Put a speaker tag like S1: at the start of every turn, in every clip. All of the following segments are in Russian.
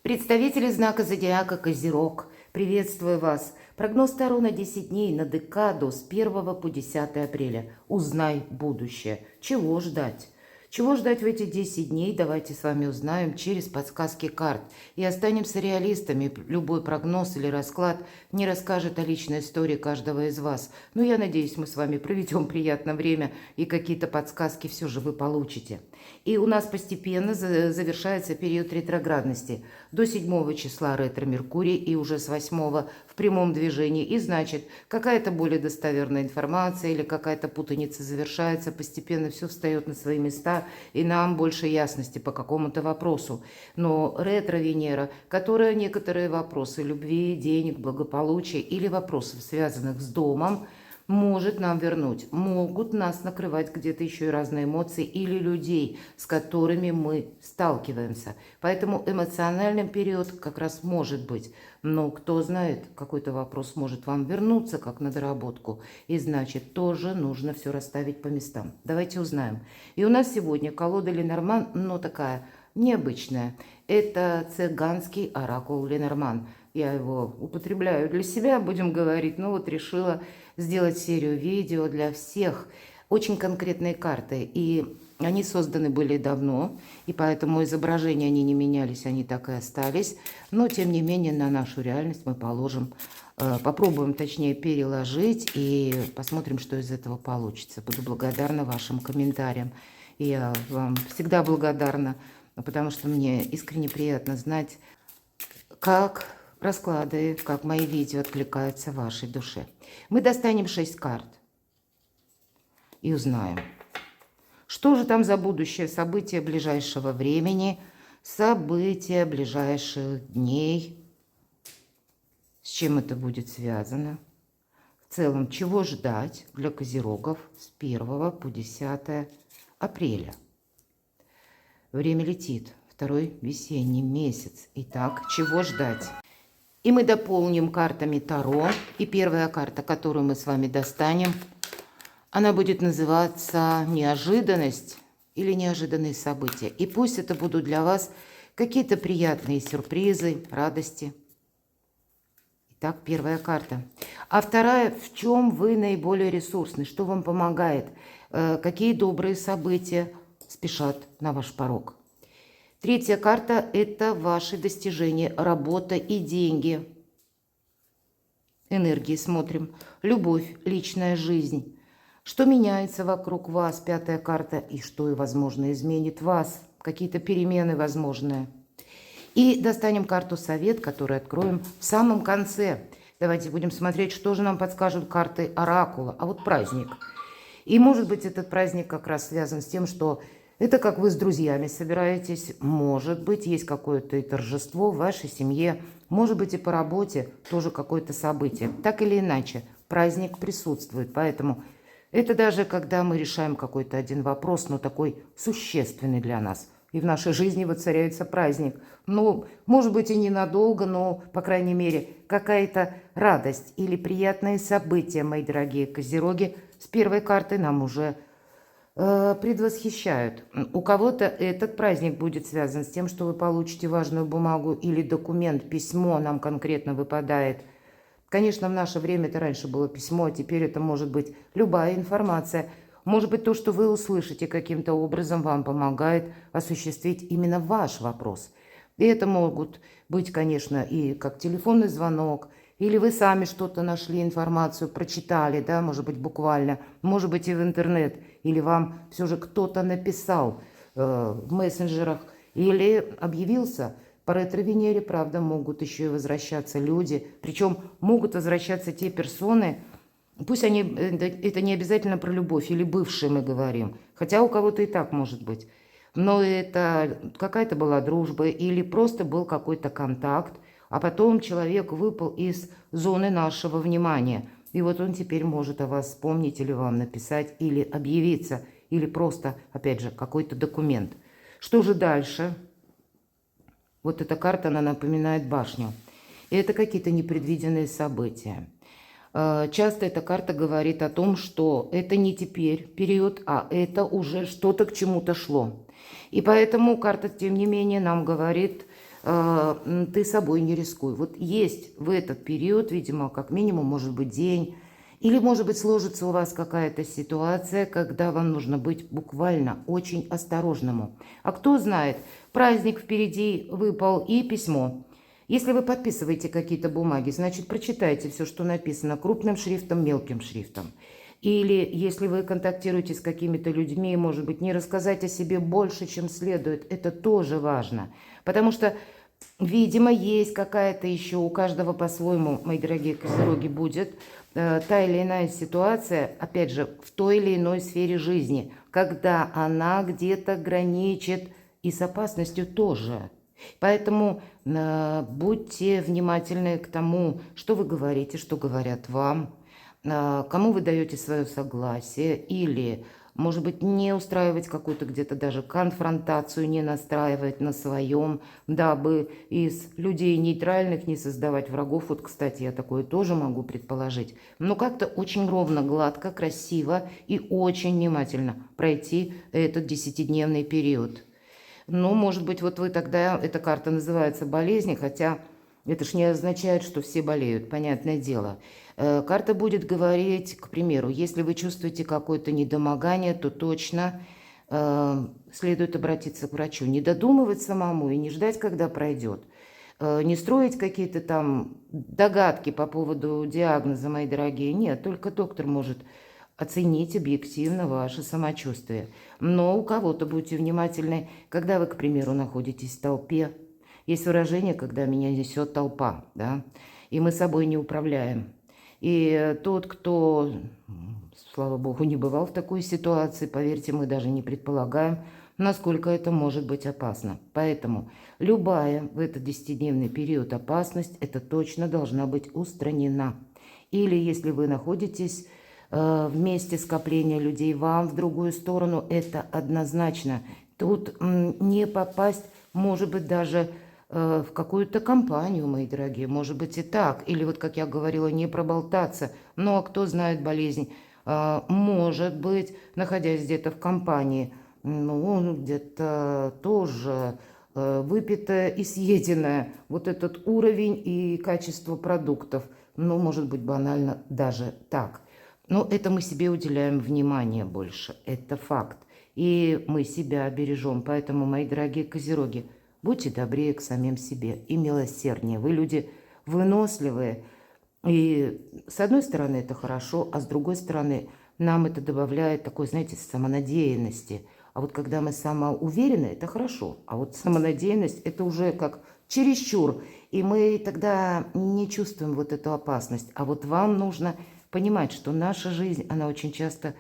S1: Представители знака зодиака Козерог, приветствую вас. Прогноз Таро на 10 дней на декаду с 1 по 10 апреля. Узнай будущее. Чего ждать? Чего ждать в эти 10 дней, давайте с вами узнаем через подсказки карт. И останемся реалистами. Любой прогноз или расклад не расскажет о личной истории каждого из вас. Но я надеюсь, мы с вами проведем приятное время и какие-то подсказки все же вы получите. И у нас постепенно завершается период ретроградности. До 7 числа ретро-Меркурий и уже с 8 в прямом движении. И значит, какая-то более достоверная информация или какая-то путаница завершается, постепенно все встает на свои места, и нам больше ясности по какому-то вопросу. Но ретро-Венера, которая некоторые вопросы любви, денег, благополучия или вопросов, связанных с домом, может нам вернуть, могут нас накрывать где-то еще и разные эмоции или людей, с которыми мы сталкиваемся. Поэтому эмоциональный период как раз может быть. Но кто знает, какой-то вопрос может вам вернуться как на доработку. И значит, тоже нужно все расставить по местам. Давайте узнаем. И у нас сегодня колода Ленорман, но такая необычная. Это цыганский оракул Ленорман. Я его употребляю для себя, будем говорить, но вот решила сделать серию видео для всех. Очень конкретные карты, и они созданы были давно, и поэтому изображения они не менялись, они так и остались. Но, тем не менее, на нашу реальность мы попробуем, точнее, переложить и посмотрим, что из этого получится. Буду благодарна вашим комментариям. И я вам всегда благодарна, потому что мне искренне приятно знать, как расклады, как мои видео откликаются в вашей душе. Мы достанем 6 карт и узнаем, что же там за будущее, события ближайшего времени, события ближайших дней, с чем это будет связано. В целом, чего ждать для козерогов с 1 по 10 апреля. Время летит, второй весенний месяц. Итак, чего ждать? И мы дополним картами Таро. И первая карта, которую мы с вами достанем, она будет называться «Неожиданность» или «Неожиданные события». И пусть это будут для вас какие-то приятные сюрпризы, радости. Итак, первая карта. А вторая, в чем вы наиболее ресурсны, что вам помогает, какие добрые события спешат на ваш порог. Третья карта – это ваши достижения, работа и деньги. Энергии смотрим. Любовь, личная жизнь. Что меняется вокруг вас, пятая карта, и что, возможно, изменит вас. Какие-то перемены возможные. И достанем карту «Совет», которую откроем в самом конце. Давайте будем смотреть, что же нам подскажут карты оракула. А вот праздник. И, может быть, этот праздник как раз связан с тем, что это как вы с друзьями собираетесь, может быть, есть какое-то и торжество в вашей семье, может быть, и по работе тоже какое-то событие. Так или иначе, праздник присутствует, поэтому это даже когда мы решаем какой-то один вопрос, но такой существенный для нас. И в нашей жизни воцаряется праздник. Ну, может быть, и ненадолго, но, по крайней мере, какая-то радость или приятные события, мои дорогие козероги, с первой карты нам уже предвосхищают. У кого-то этот праздник будет связан с тем, что вы получите важную бумагу или документ, письмо нам конкретно выпадает. Конечно, в наше время это раньше было письмо, а теперь это может быть любая информация. Может быть, то, что вы услышите каким-то образом, вам помогает осуществить именно ваш вопрос. И это могут быть, конечно, и как телефонный звонок, или вы сами что-то нашли, информацию, прочитали, да, может быть, буквально, может быть, и в интернет, или вам все же кто-то написал в мессенджерах, или объявился. По ретро-Венере, правда, могут еще и возвращаться люди, причем могут возвращаться те персоны, пусть они, это не обязательно про любовь, или бывшие мы говорим, хотя у кого-то и так может быть, но это какая-то была дружба, или просто был какой-то контакт, а потом человек выпал из зоны нашего внимания. И вот он теперь может о вас вспомнить или вам написать, или объявиться, или просто, опять же, какой-то документ. Что же дальше? Вот эта карта, она напоминает башню. И это какие-то непредвиденные события. Часто эта карта говорит о том, что это не теперь период, а это уже что-то к чему-то шло. И поэтому карта, тем не менее, нам говорит ты собой не рискуй. Вот есть в этот период, видимо, как минимум, может быть, день, или, может быть, сложится у вас какая-то ситуация, когда вам нужно быть буквально очень осторожному. А кто знает, праздник впереди выпал и письмо. Если вы подписываете какие-то бумаги, значит, прочитайте все, что написано крупным шрифтом, мелким шрифтом. Или если вы контактируете с какими-то людьми, может быть, не рассказать о себе больше, чем следует. Это тоже важно. Потому что, видимо, есть какая-то еще, у каждого по-своему, мои дорогие козероги, будет та или иная ситуация, опять же, в той или иной сфере жизни, когда она где-то граничит и с опасностью тоже. Поэтому будьте внимательны к тому, что вы говорите, что говорят вам, кому вы даете свое согласие, или, может быть, не устраивать какую-то где-то даже конфронтацию, не настраивать на своем, дабы из людей нейтральных не создавать врагов. Вот, кстати, я такое тоже могу предположить. Но как-то очень ровно, гладко, красиво и очень внимательно пройти этот 10-дневный период. Ну, может быть, вот вы тогда, эта карта называется болезни, хотя это ж не означает, что все болеют, понятное дело. Карта будет говорить, к примеру, если вы чувствуете какое-то недомогание, то точно следует обратиться к врачу. Не додумывать самому и не ждать, когда пройдет. Не строить какие-то там догадки по поводу диагноза, мои дорогие. Нет, только доктор может оценить объективно ваше самочувствие. Но у кого-то будьте внимательны, когда вы, к примеру, находитесь в толпе. Есть выражение, когда меня несет толпа, да, и мы собой не управляем. И тот, кто, слава богу, не бывал в такой ситуации, поверьте, мы даже не предполагаем, насколько это может быть опасно. Поэтому любая в этот 10-дневный период опасность, это точно должна быть устранена. Или если вы находитесь в месте скопления людей, вам в другую сторону, это однозначно. Тут не попасть, может быть, даже в какую-то компанию, мои дорогие, может быть и так. Или вот, как я говорила, не проболтаться. Ну, а кто знает болезнь? Может быть, находясь где-то в компании, ну, где-то тоже выпитое и съеденное. Вот этот уровень и качество продуктов. Ну, может быть, банально даже так. Но это мы себе уделяем внимание больше. Это факт. И мы себя бережем. Поэтому, мои дорогие козероги, будьте добрее к самим себе и милосерднее. Вы люди выносливые. И с одной стороны это хорошо, а с другой стороны нам это добавляет такой, знаете, самонадеянности. А вот когда мы самоуверены, это хорошо. А вот самонадеянность это уже как чересчур. И мы тогда не чувствуем вот эту опасность. А вот вам нужно понимать, что наша жизнь, она очень часто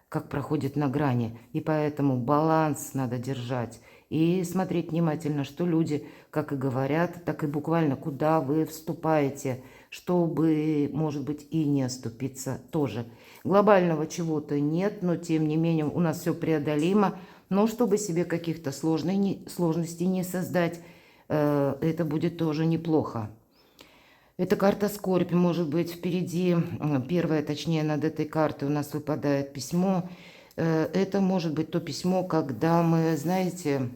S1: как проходит на грани. И поэтому баланс надо держать. И смотреть внимательно, что люди, как и говорят, так и буквально куда вы вступаете, чтобы, может быть, и не оступиться тоже. Глобального чего-то нет, но тем не менее у нас все преодолимо. Но чтобы себе каких-то сложностей не создать, это будет тоже неплохо. Эта карта скорбь, может быть, впереди, первое, точнее, над этой картой у нас выпадает письмо. Это может быть то письмо, когда мы, знаете,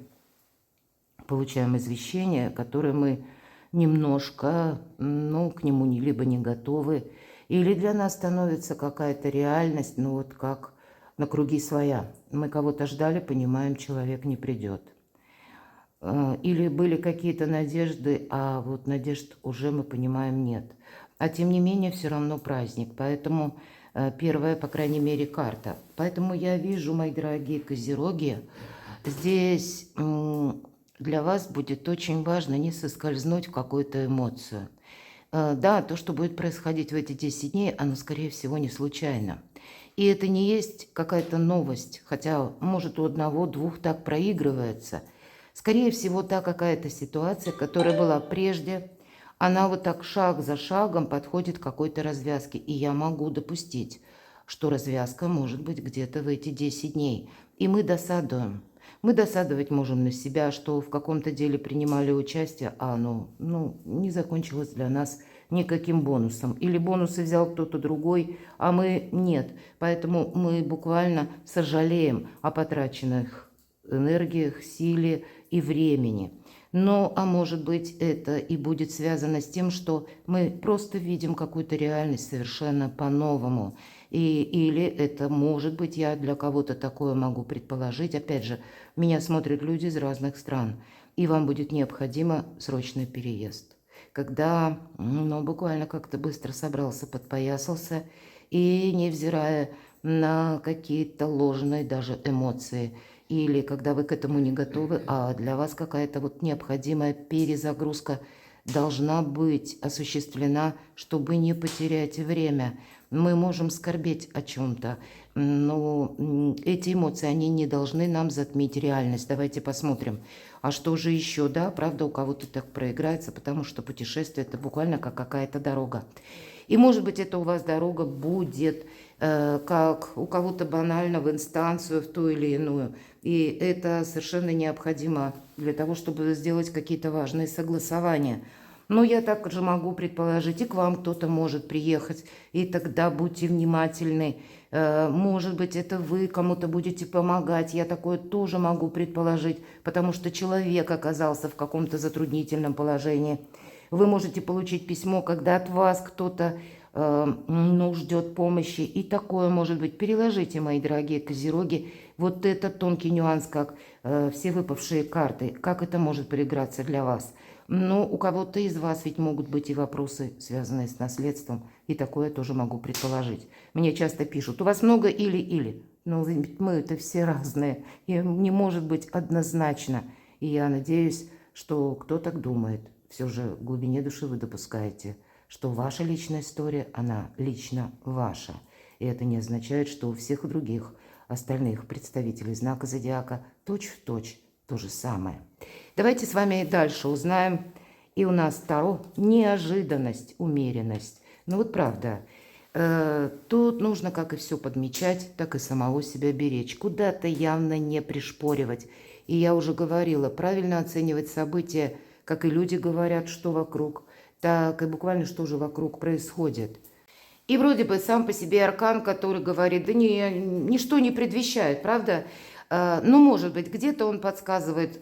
S1: получаем извещение, которое мы немножко, ну, к нему либо не готовы, или для нас становится какая-то реальность, ну, вот как на круги своя. Мы кого-то ждали, понимаем, человек не придет. Или были какие-то надежды, а вот надежд уже, мы понимаем, нет. А тем не менее, все равно праздник. Поэтому первая, по крайней мере, карта. Поэтому я вижу, мои дорогие козероги, здесь для вас будет очень важно не соскользнуть в какую-то эмоцию. Да, то, что будет происходить в эти 10 дней, оно, скорее всего, не случайно. И это не есть какая-то новость, хотя, может, у одного-двух так проигрывается. Скорее всего, та какая-то ситуация, которая была прежде, она вот так шаг за шагом подходит к какой-то развязке. И я могу допустить, что развязка может быть где-то в эти 10 дней. И мы досадуем. Мы досадовать можем на себя, что в каком-то деле принимали участие, а оно не закончилось для нас никаким бонусом. Или бонусы взял кто-то другой, а мы нет. Поэтому мы буквально сожалеем о потраченных энергиях, силе и времени. Ну, а может быть, это и будет связано с тем, что мы просто видим какую-то реальность совершенно по-новому. Или это может быть, я для кого-то такое могу предположить. Опять же, меня смотрят люди из разных стран, и вам будет необходимо срочный переезд. Когда, ну, буквально как-то быстро собрался, подпоясался, и невзирая на какие-то ложные даже эмоции, или когда вы к этому не готовы, а для вас какая-то вот необходимая перезагрузка должна быть осуществлена, чтобы не потерять время. Мы можем скорбеть о чем-то, но эти эмоции, они не должны нам затмить реальность. Давайте посмотрим. А что же еще? Да, правда, у кого-то так проиграется, потому что путешествие – это буквально как какая-то дорога. И, может быть, это у вас дорога будет как у кого-то банально в инстанцию, в ту или иную. И это совершенно необходимо для того, чтобы сделать какие-то важные согласования. Но я также могу предположить, и к вам кто-то может приехать, и тогда будьте внимательны. Может быть, это вы кому-то будете помогать, я такое тоже могу предположить, потому что человек оказался в каком-то затруднительном положении. Вы можете получить письмо, когда от вас кто-то ждет помощи. И такое может быть. Переложите, мои дорогие козероги, вот этот тонкий нюанс, как все выпавшие карты. Как это может проиграться для вас? Но у кого-то из вас ведь могут быть и вопросы, связанные с наследством. И такое тоже могу предположить. Мне часто пишут, у вас много или-или. Но мы это все разные. И не может быть однозначно. И я надеюсь, что кто так думает. Все же в глубине души вы допускаете, что ваша личная история, она лично ваша. И это не означает, что у всех других остальных представителей знака зодиака точь-в-точь то же самое. Давайте с вами дальше узнаем. И у нас Таро неожиданность, умеренность. Ну вот правда, тут нужно как и все подмечать, так и самого себя беречь. Куда-то явно не пришпоривать. И я уже говорила, правильно оценивать события, как и люди говорят, что вокруг, так и буквально что же вокруг происходит. И вроде бы сам по себе аркан, который говорит, да ничто не предвещает, правда? Ну, может быть, где-то он подсказывает,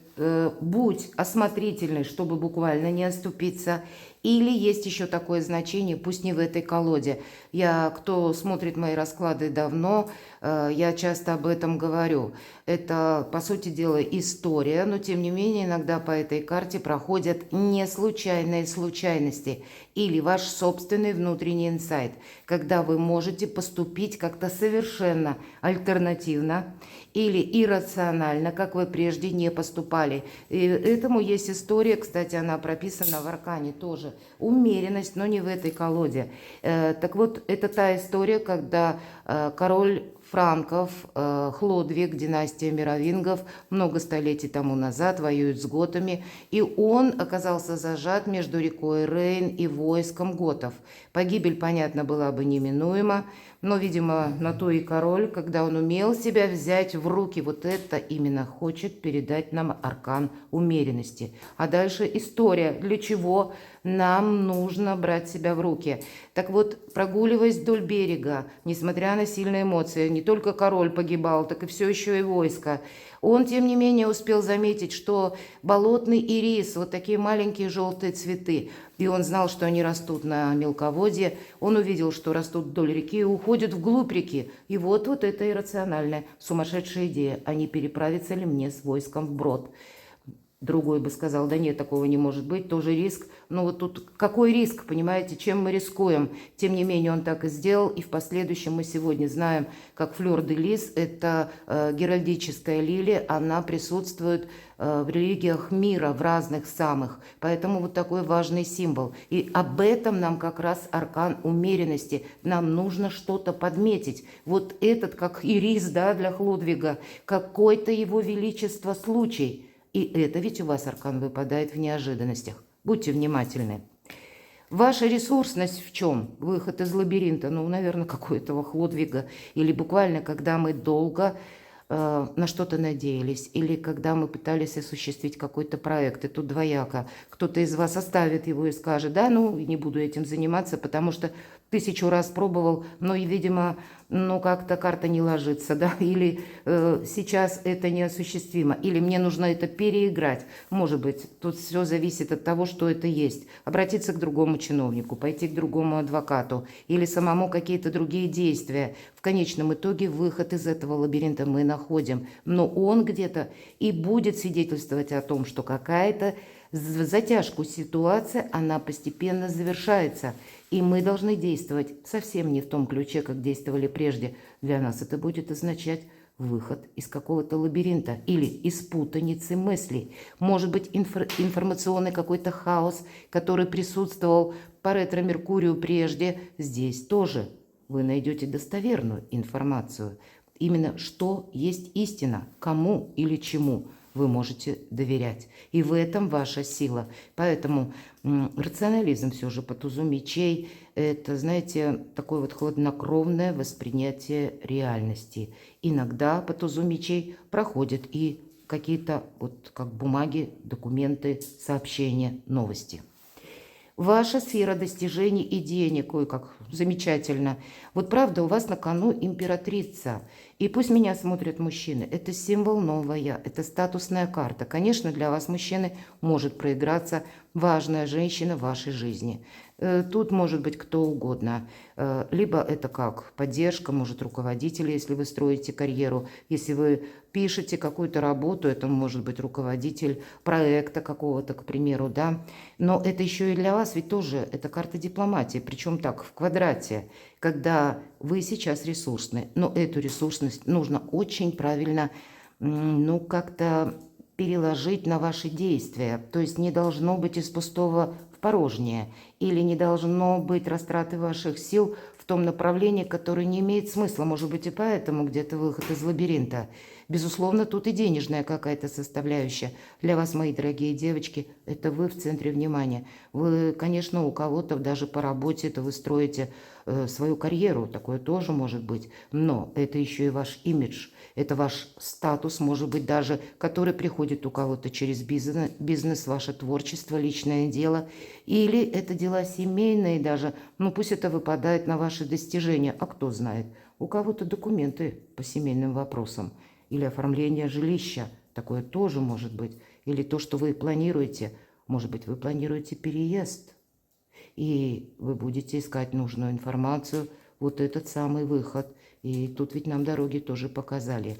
S1: будь осмотрительный, чтобы буквально не оступиться. Или есть еще такое значение, пусть не в этой колоде. Кто смотрит мои расклады давно, я часто об этом говорю. Это, по сути дела, история, но тем не менее иногда по этой карте проходят не случайные случайности или ваш собственный внутренний инсайт, когда вы можете поступить как-то совершенно альтернативно или иррационально, как вы прежде не поступали. И этому есть история, кстати, она прописана в аркане тоже. Умеренность, но не в этой колоде. Так вот, это та история, когда король франков, Хлодвиг, династия мировингов, много столетий тому назад воюет с готами, и он оказался зажат между рекой Рейн и войском готов. Погибель, понятно, была бы неминуема, но, видимо, на то и король, когда он умел себя взять в руки, вот это именно хочет передать нам аркан умеренности. А дальше история, для чего нам нужно брать себя в руки. Так вот, прогуливаясь вдоль берега, несмотря на сильные эмоции, не только король погибал, так и все еще и войско, он, тем не менее, успел заметить, что болотный ирис, вот такие маленькие желтые цветы, и он знал, что они растут на мелководье, он увидел, что растут вдоль реки и уходят вглубь реки. И вот это иррациональная, сумасшедшая идея, а не переправиться ли мне с войском вброд. Другой бы сказал, да нет, такого не может быть, тоже риск. Но вот тут какой риск, понимаете, чем мы рискуем? Тем не менее, он так и сделал, и в последующем мы сегодня знаем, как флёр-де-лис, это геральдическая лилия, она присутствует в религиях мира, в разных самых. Поэтому вот такой важный символ. И об этом нам как раз аркан умеренности. Нам нужно что-то подметить. Вот этот, как ирис, да, для Хлодвига, какой-то его величество случай. И это ведь у вас аркан выпадает в неожиданностях. Будьте внимательны. Ваша ресурсность в чем? Выход из лабиринта, ну, наверное, какой-то Хлодвига. Или буквально, когда мы долго на что-то надеялись. Или когда мы пытались осуществить какой-то проект. И тут двояко. Кто-то из вас оставит его и скажет, да, ну, не буду этим заниматься, потому что 1000 раз пробовал, но, и, видимо, ну, как-то карта не ложится, да, или сейчас это неосуществимо, или мне нужно это переиграть. Может быть, тут все зависит от того, что это есть. Обратиться к другому чиновнику, пойти к другому адвокату, или самому какие-то другие действия. В конечном итоге выход из этого лабиринта мы находим, но он где-то и будет свидетельствовать о том, что какая-то затяжку ситуация, она постепенно завершается. И мы должны действовать совсем не в том ключе, как действовали прежде. Для нас это будет означать выход из какого-то лабиринта или из путаницы мыслей. Может быть, информационный какой-то хаос, который присутствовал по ретро-меркурию прежде, здесь тоже вы найдете достоверную информацию. Именно что есть истина, кому или чему вы можете доверять. И в этом ваша сила. Поэтому рационализм все же по тузу мечей – это, знаете, такое вот хладнокровное воспринятие реальности. Иногда по тузу мечей проходят и какие-то вот как бумаги, документы, сообщения, новости. Ваша сфера достижений и денег, ой, как замечательно. Вот правда, у вас на кону императрица. И пусть меня смотрят мужчины. Это символ нового я, это статусная карта. Конечно, для вас, мужчины, может проиграться важная женщина в вашей жизни. Тут может быть кто угодно. Либо это как поддержка, может руководитель, если вы строите карьеру. Если вы пишете какую-то работу, это может быть руководитель проекта какого-то, к примеру, да. Но это еще и для вас ведь тоже, это карта дипломатии, причем так, в квадрате, когда вы сейчас ресурсны, но эту ресурсность нужно очень правильно, ну, как-то переложить на ваши действия. То есть не должно быть из пустого в порожнее, или не должно быть растраты ваших сил в том направлении, которое не имеет смысла. Может быть, и поэтому где-то выход из лабиринта. Безусловно, тут и денежная какая-то составляющая. Для вас, мои дорогие девочки, это вы в центре внимания. Вы, конечно, у кого-то даже по работе это вы строите свою карьеру, такое тоже может быть. Но это еще и ваш имидж, это ваш статус, может быть, даже, который приходит у кого-то через бизнес, ваше творчество, личное дело. Или это дела семейные даже, ну пусть это выпадает на ваши достижения, а кто знает. У кого-то документы по семейным вопросам. Или оформление жилища, такое тоже может быть. Или то, что вы планируете, может быть, вы планируете переезд. И вы будете искать нужную информацию, вот этот самый выход. И тут ведь нам дороги тоже показали.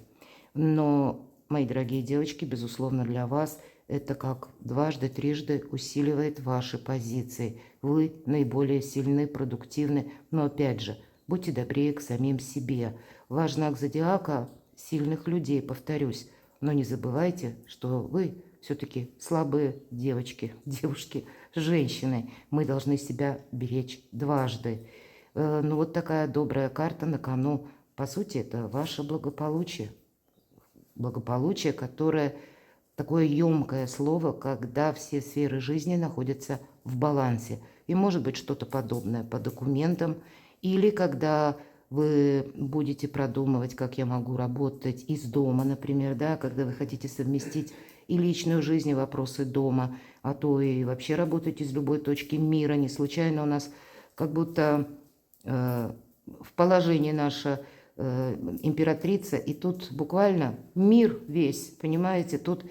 S1: Но, мои дорогие девочки, безусловно, для вас это как дважды, трижды усиливает ваши позиции. Вы наиболее сильны, продуктивны, но опять же, будьте добрее к самим себе. Ваш знак зодиака – сильных людей, повторюсь. Но не забывайте, что вы все-таки слабые девочки, девушки, женщины. Мы должны себя беречь дважды. Ну вот такая добрая карта на кону. По сути, это ваше благополучие. Благополучие, которое такое емкое слово, когда все сферы жизни находятся в балансе. И может быть что-то подобное по документам. Или когда вы будете продумывать, как я могу работать из дома, например, да, когда вы хотите совместить и личную жизнь, и вопросы дома, а то и вообще работать из любой точки мира. Не случайно у нас как будто в положении наша императрица, и тут буквально мир весь, понимаете, тут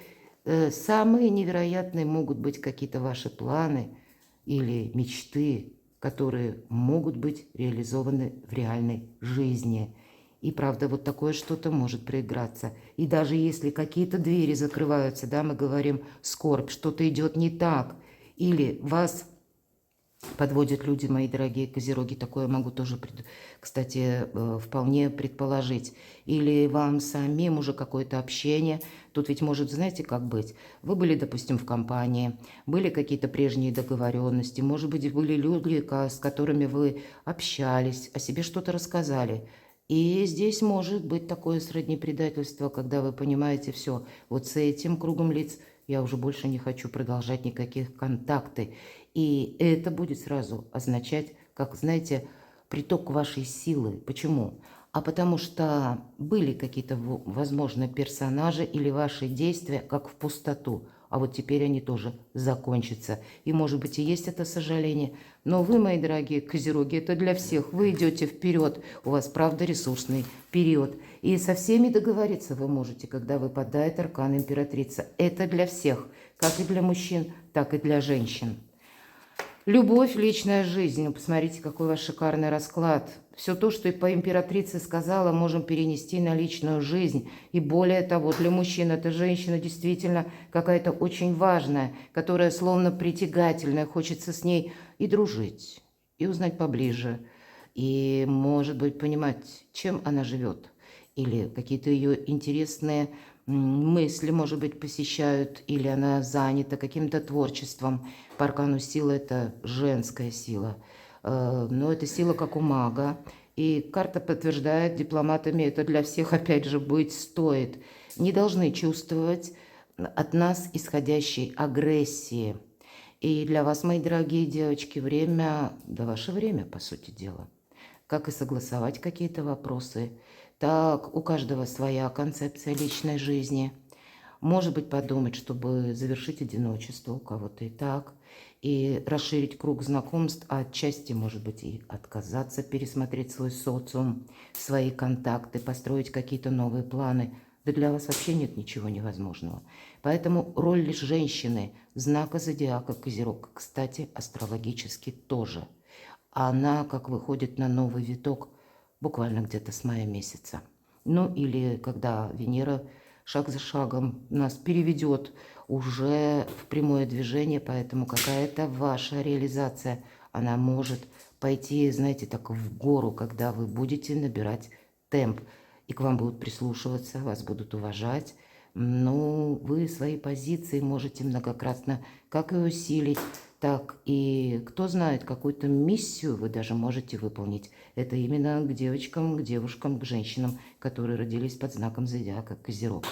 S1: самые невероятные могут быть какие-то ваши планы или мечты, которые могут быть реализованы в реальной жизни. И правда, вот такое что-то может проиграться. И даже если какие-то двери закрываются, да, мы говорим скорбь, что-то идет не так, или вас подводят люди, мои дорогие козероги, такое могу тоже, кстати, вполне предположить. Или вам самим уже какое-то общение. Тут ведь может, знаете, как быть? Вы были, допустим, в компании, были какие-то прежние договоренности, может быть, были люди, с которыми вы общались, о себе что-то рассказали. И здесь может быть такое сродни предательство, когда вы понимаете, все, вот с этим кругом лиц я уже больше не хочу продолжать никаких контактов. И это будет сразу означать, как, знаете, приток вашей силы. Почему? А потому что были какие-то, возможно, персонажи или ваши действия как в пустоту. а вот теперь они тоже закончатся. И, может быть, и есть это сожаление, но вы, мои дорогие козероги, это для всех. Вы идете вперед, у вас, правда, ресурсный период. И со всеми договориться вы можете, когда выпадает аркан императрица. Это для всех, как и для мужчин, так и для женщин. Любовь, личная жизнь. Ну, посмотрите, какой у вас шикарный расклад. Все то, что и по императрице сказала, можем перенести на личную жизнь. И более того, для мужчин эта женщина действительно какая-то очень важная, которая словно притягательная, хочется с ней и дружить, и узнать поближе, и, может быть, понимать, чем она живет, или какие-то ее интересные мысли, может быть, посещают, или она занята каким-то творчеством. По аркану сила – это женская сила, но это сила как у мага. И карта подтверждает, дипломатами это для всех, опять же, быть стоит. Не должны чувствовать от нас исходящей агрессии. И для вас, мои дорогие девочки, время, да ваше время, по сути дела. Как и согласовать какие-то вопросы, так у каждого своя концепция личной жизни. Может быть, подумать, чтобы завершить одиночество у кого-то и так, и расширить круг знакомств, а отчасти, может быть, и отказаться, пересмотреть свой социум, свои контакты, построить какие-то новые планы. Да для вас вообще нет ничего невозможного. Поэтому роль лишь женщины, знака зодиака Козерог, кстати, астрологически тоже. Она как выходит на новый виток буквально где-то с мая месяца. Ну или когда Венера шаг за шагом нас переведет уже в прямое движение, поэтому какая-то ваша реализация, она может пойти, знаете, так в гору, когда вы будете набирать темп, и к вам будут прислушиваться, вас будут уважать. Ну, вы свои позиции можете многократно как и усилить, так и, кто знает, какую-то миссию вы даже можете выполнить. Это именно к девочкам, к девушкам, к женщинам, которые родились под знаком зодиака Козерог.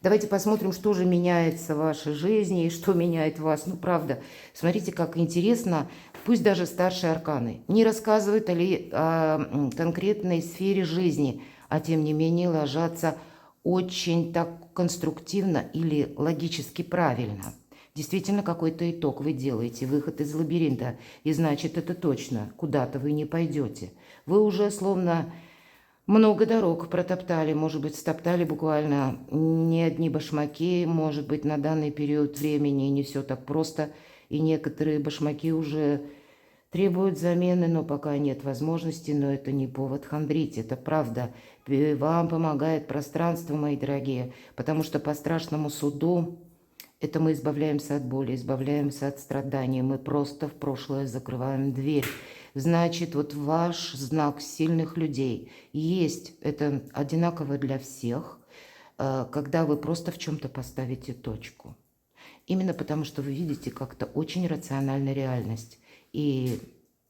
S1: Давайте посмотрим, что же меняется в вашей жизни и что меняет вас. Ну, правда, смотрите, как интересно, пусть даже старшие арканы не рассказывают о конкретной сфере жизни, а тем не менее ложатся очень так конструктивно или логически правильно. Действительно, какой-то итог вы делаете, выход из лабиринта, и значит, это точно, куда-то вы не пойдете. Вы уже словно много дорог протоптали, может быть, стоптали буквально не одни башмаки, может быть, на данный период времени не все так просто, и некоторые башмаки уже требуют замены, но пока нет возможности, но это не повод хандрить, это правда. Вам помогает пространство, мои дорогие, потому что по страшному суду это мы избавляемся от боли, избавляемся от страданий, мы просто в прошлое закрываем дверь. Значит, вот ваш знак сильных людей есть, это одинаково для всех, когда вы просто в чем-то поставите точку. Именно потому, что вы видите как-то очень рациональную реальность и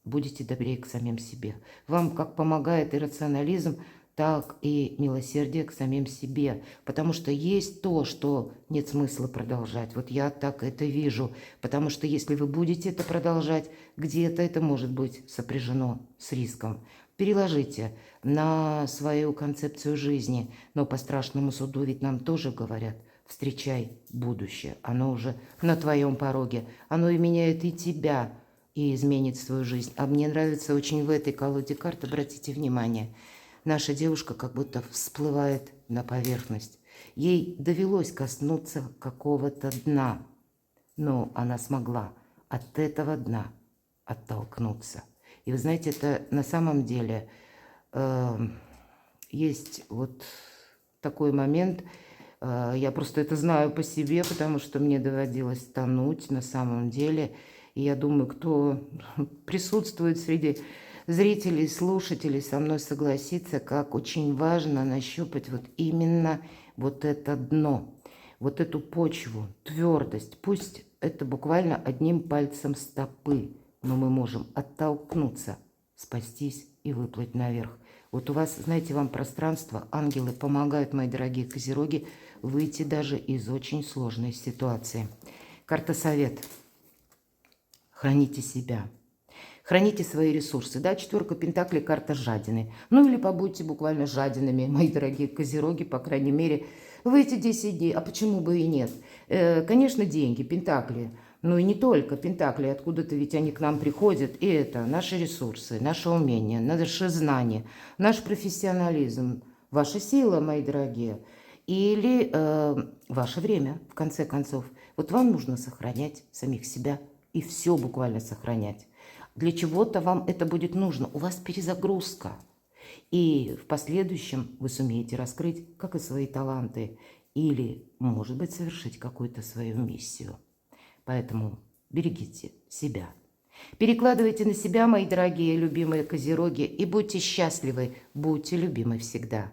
S1: будете добрее к самим себе. Вам как помогает и рационализм, так и милосердие к самим себе. Потому что есть то, что нет смысла продолжать. Вот я так это вижу. Потому что если вы будете это продолжать, где-то это может быть сопряжено с риском. Переложите на свою концепцию жизни. Но по страшному суду ведь нам тоже говорят: встречай будущее. Оно уже на твоем пороге. Оно и меняет и тебя, и изменит свою жизнь. А мне нравится очень в этой колоде карт, обратите внимание, наша девушка как будто всплывает на поверхность. Ей довелось коснуться какого-то дна, но она смогла от этого дна оттолкнуться. И вы знаете, это на самом деле есть вот такой момент, я просто это знаю по себе, потому что мне доводилось тонуть на самом деле. И я думаю, кто присутствует среди зрителей, слушателей, со мной согласится, как очень важно нащупать вот именно вот это дно, вот эту почву, твердость. Пусть это буквально одним пальцем стопы, но мы можем оттолкнуться, спастись и выплыть наверх. Вот у вас, знаете, вам пространство, ангелы помогают, мои дорогие козероги, выйти даже из очень сложной ситуации. Карта совет. Храните себя. Храните свои ресурсы. Да, четверка пентаклей, карта жадины. Ну или побудьте буквально жадинами, мои дорогие козероги, по крайней мере, в эти 10 дней, а почему бы и нет? Конечно, деньги, пентакли, но и не только пентакли, откуда-то ведь они к нам приходят, и это наши ресурсы, наше умение, наши знания, наш профессионализм, ваша сила, мои дорогие, или ваше время, в конце концов. Вот вам нужно сохранять самих себя и все буквально сохранять. Для чего-то вам это будет нужно, у вас перезагрузка. И в последующем вы сумеете раскрыть как и свои таланты, или, может быть, совершить какую-то свою миссию. Поэтому берегите себя. Перекладывайте на себя, мои дорогие любимые козероги, и будьте счастливы, будьте любимы всегда.